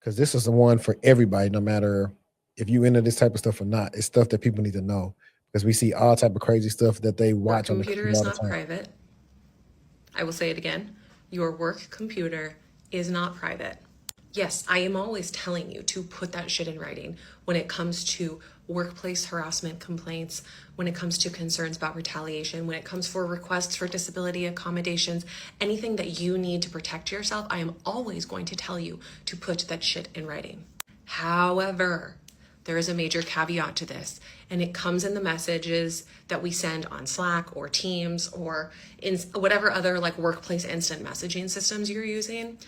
because this is the one for everybody, no matter if you into this type of stuff or not. It's stuff that people need to know because we see all type of crazy stuff that they Work watch on the computer computer is all the not time. private. I will say it again. Your work computer is not private. Yes, I am always telling you to put that shit in writing when it comes to workplace harassment complaints, when it comes to concerns about retaliation, when it comes for requests for disability accommodations, anything that you need to protect yourself, I am always going to tell you to put that shit in writing. However, there is a major caveat to this, and it comes in the messages that we send on Slack or Teams or in whatever other like workplace instant messaging systems you're using.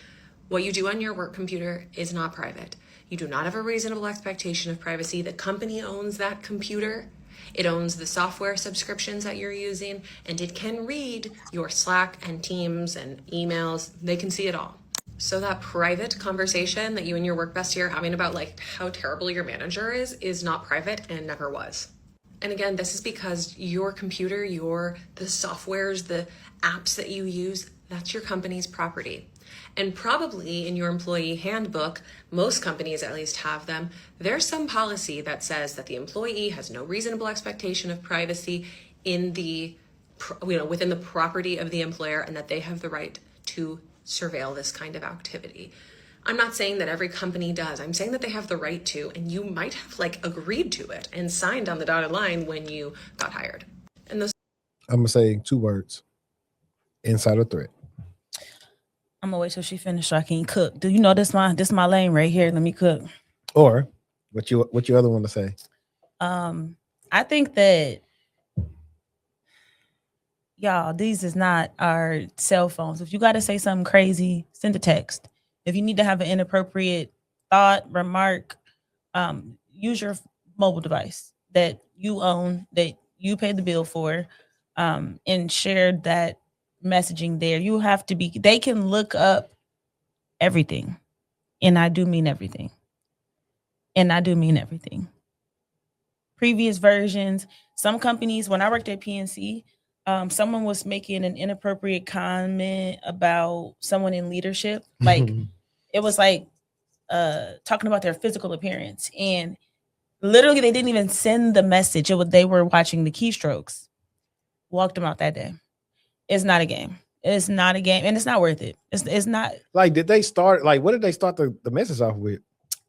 What you do on your work computer is not private. You do not have a reasonable expectation of privacy. The company owns that computer. It owns the software subscriptions that you're using, and it can read your Slack and Teams and emails. They can see it all. So that private conversation that you and your work bestie are having about like how terrible your manager is not private and never was. And again, this is because your computer, the softwares, the apps that you use, that's your company's property. And probably in your employee handbook, most companies at least have them, there's some policy that says that the employee has no reasonable expectation of privacy in the, within the property of the employer, and that they have the right to surveil this kind of activity. I'm not saying that every company does. I'm saying that they have the right to, and you might have like agreed to it and signed on the dotted line when you got hired. And those I'm gonna say 2 words: insider threat. I'm gonna wait till she finished so I can cook. Do you know this my lane right here? Let me cook. Or what you other want to say? I think that y'all, these is not our cell phones. If you got to say something crazy, send a text. If you need to have an inappropriate thought, remark, use your mobile device that you own, that you pay the bill for, and share that messaging there. You have to be, they can look up everything. And I do mean everything. And I do mean everything. Previous versions, some companies, when I worked at PNC, someone was making an inappropriate comment about someone in leadership. Like it was like talking about their physical appearance. And literally they didn't even send the message. They were watching the keystrokes. Walked them out that day. It's not a game. It's not a game, and it's not worth it. It's not. Like, did they start? Like, what did they start the message off with?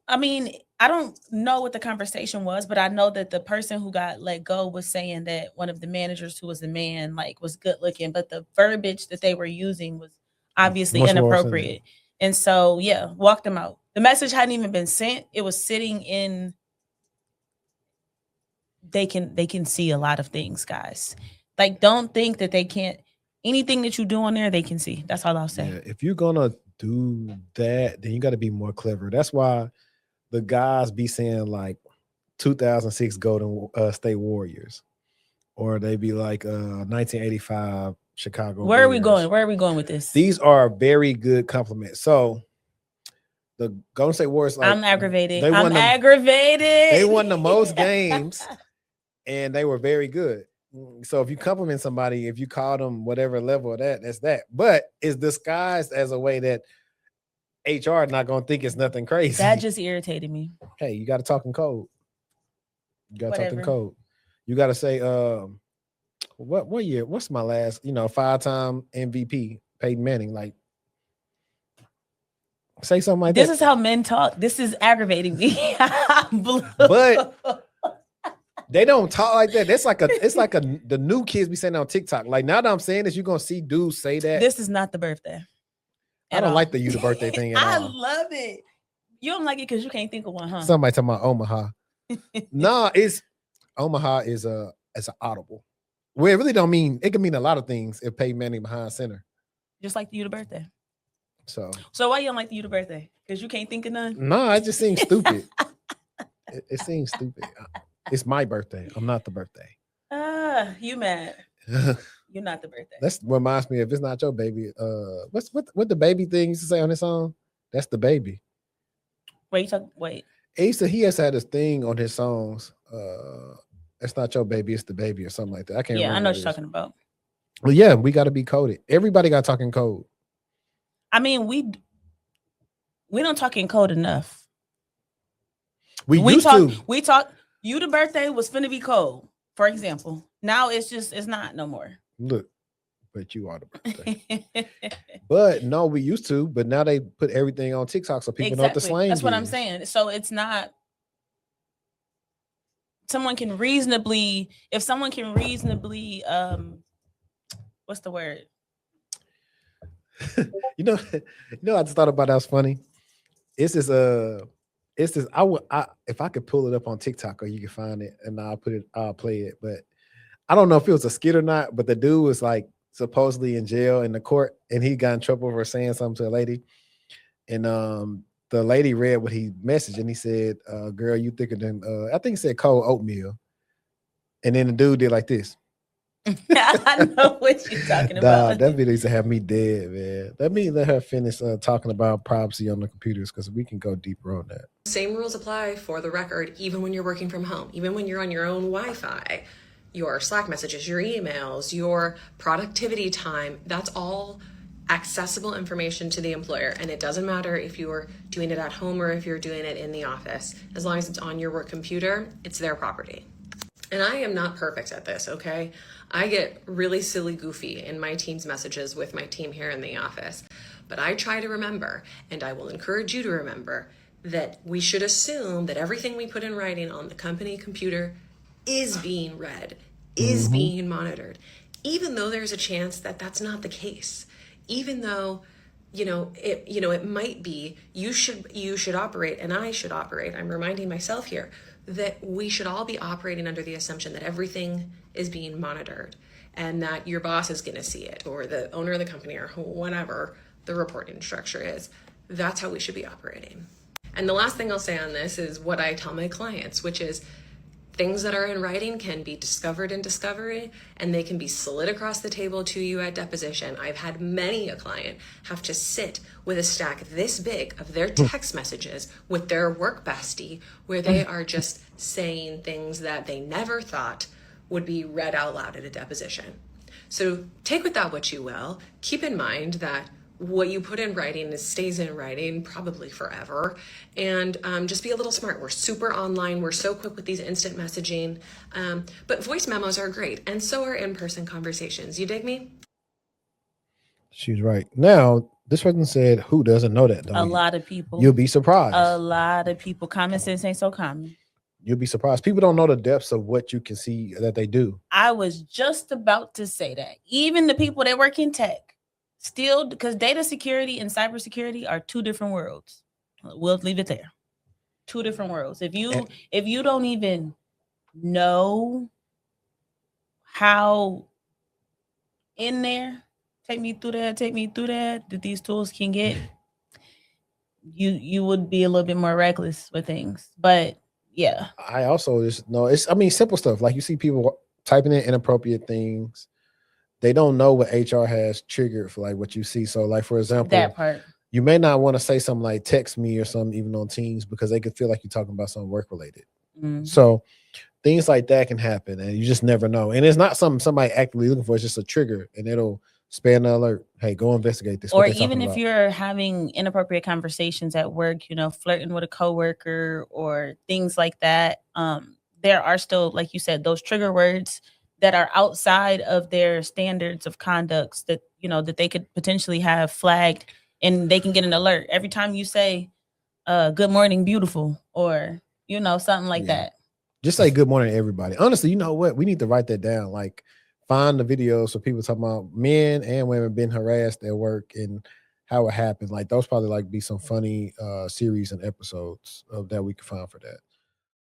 I mean, I don't know what the conversation was, but I know that the person who got let go was saying that one of the managers, who was the man, like was good looking, but the verbiage that they were using was obviously Much more inappropriate. And so, yeah, walked them out. The message hadn't even been sent. It was sitting in. They can see a lot of things, guys. Like, don't think that they can't. Anything that you do on there, they can see. That's all I'll say. Yeah, if you're gonna do that, then you got to be more clever. That's why the guys be saying like 2006 Golden State Warriors, or they be like 1985 Chicago. Where are we Bears. going? Where are we going with this? These are very good compliments. So the Golden State Warriors, like, I'm aggravated. I'm aggravated. They won the most games, and they were very good. So if you compliment somebody, if you call them whatever level of that, that's that. But it's disguised as a way that HR not gonna think it's nothing crazy. That just irritated me. Hey, you got to talk in code. You got to talk in Whatever. code. You got to say, what year? What's my last? 5-time MVP, Peyton Manning. Like, say something like This that. is how men talk. This is aggravating me. But they don't talk like that. It's like the new kids be saying on TikTok. Like, now that I'm saying this, you're gonna see dudes say that. This is not the birthday. I don't like the you the birthday thing at I all. love it. You don't like it because you can't think of one, huh? Somebody talking about Omaha. Nah, it's Omaha is an audible. Well, it really don't mean, it can mean a lot of things if Peyton Manning behind center. Just like the you the birthday. So why you don't like the you the birthday? Because you can't think of none? No, it just seems stupid. it seems stupid. It's my birthday. I'm not the birthday. You mad. You're not the birthday. That's what reminds me of, if it's not your baby. What the baby thing used to say on his song? That's the baby. Wait. He has had this thing on his songs. It's not your baby, it's the baby, or something like that. I can't remember. Yeah, I know what you're talking about. Well, yeah, we got to be coded. Everybody got talking code. I mean, We don't talk in code enough. We used to. We talk. You the birthday was finna be cold, for example. Now it's not no more. Look, but you are the birthday. But no, we used to. But now they put everything on TikTok so people know what the slang That's what I'm is. saying. So it's not. If someone can reasonably, what's the word? you know, I just thought about that was funny. It's this if I could pull it up on TikTok or you can find it and I'll play it. But I don't know if it was a skit or not, but the dude was like supposedly in jail in the court and he got in trouble for saying something to a lady. And the lady read what he messaged and he said, girl, you thicker than I think he said cold oatmeal. And then the dude did like this. I know what you're talking about. That video used to have me dead, man. Let her finish talking about privacy on the computers because we can go deeper on that. Same rules apply for the record, even when you're working from home, even when you're on your own Wi-Fi, your Slack messages, your emails, your productivity time, that's all accessible information to the employer. And it doesn't matter if you're doing it at home or if you're doing it in the office. As long as it's on your work computer, it's their property. And I am not perfect at this, okay? I get really silly goofy in my team's messages with my team here in the office. But I try to remember, and I will encourage you to remember, that we should assume that everything we put in writing on the company computer is being read, is being monitored, even though there's a chance that that's not the case. Even though, it might be, you should operate and I should operate. I'm reminding myself here that we should all be operating under the assumption that everything is being monitored and that your boss is going to see it or the owner of the company or whatever the reporting structure is. That's how we should be operating. And the last thing I'll say on this is what I tell my clients, which is things that are in writing can be discovered in discovery and they can be slid across the table to you at deposition. I've had many a client have to sit with a stack this big of their text messages with their work bestie where they are just saying things that they never thought would be read out loud at a deposition. So take with that what you will. Keep in mind that what you put in writing stays in writing probably forever. And just be a little smart. We're super online. We're so quick with these instant messaging. But voice memos are great. And so are in-person conversations. You dig me? She's right. Now, this person said, who doesn't know that? A lot of people. You'll be surprised. A lot of people. Common sense ain't so common. You'll be surprised. People don't know the depths of what you can see that they do. I was just about to say that. Even the people that work in tech. Still, because data security and cybersecurity are two different worlds. We'll leave it there. Two different worlds. If you don't even know how in there, take me through that these tools can get, you would be a little bit more reckless with things. But yeah. I also just know simple stuff. Like you see people typing in inappropriate things. They don't know what HR has triggered for like what you see. So like, for example, that part, you may not want to say something like text me or something, even on Teams, because they could feel like you're talking about something work related. Mm-hmm. So things like that can happen and you just never know. And it's not something somebody actively looking for. It's just a trigger and it'll span the alert. Hey, go investigate this. Or even if you're having inappropriate conversations at work, flirting with a coworker or things like that. There are still, like you said, those trigger words that are outside of their standards of conducts that, that they could potentially have flagged and they can get an alert every time you say, good morning, beautiful, or, something like that. Just say good morning to everybody. Honestly, you know what? We need to write that down. Like find the videos so people talking about men and women being harassed at work and how it happened. Like those probably like be some funny series and episodes of that we can find for that.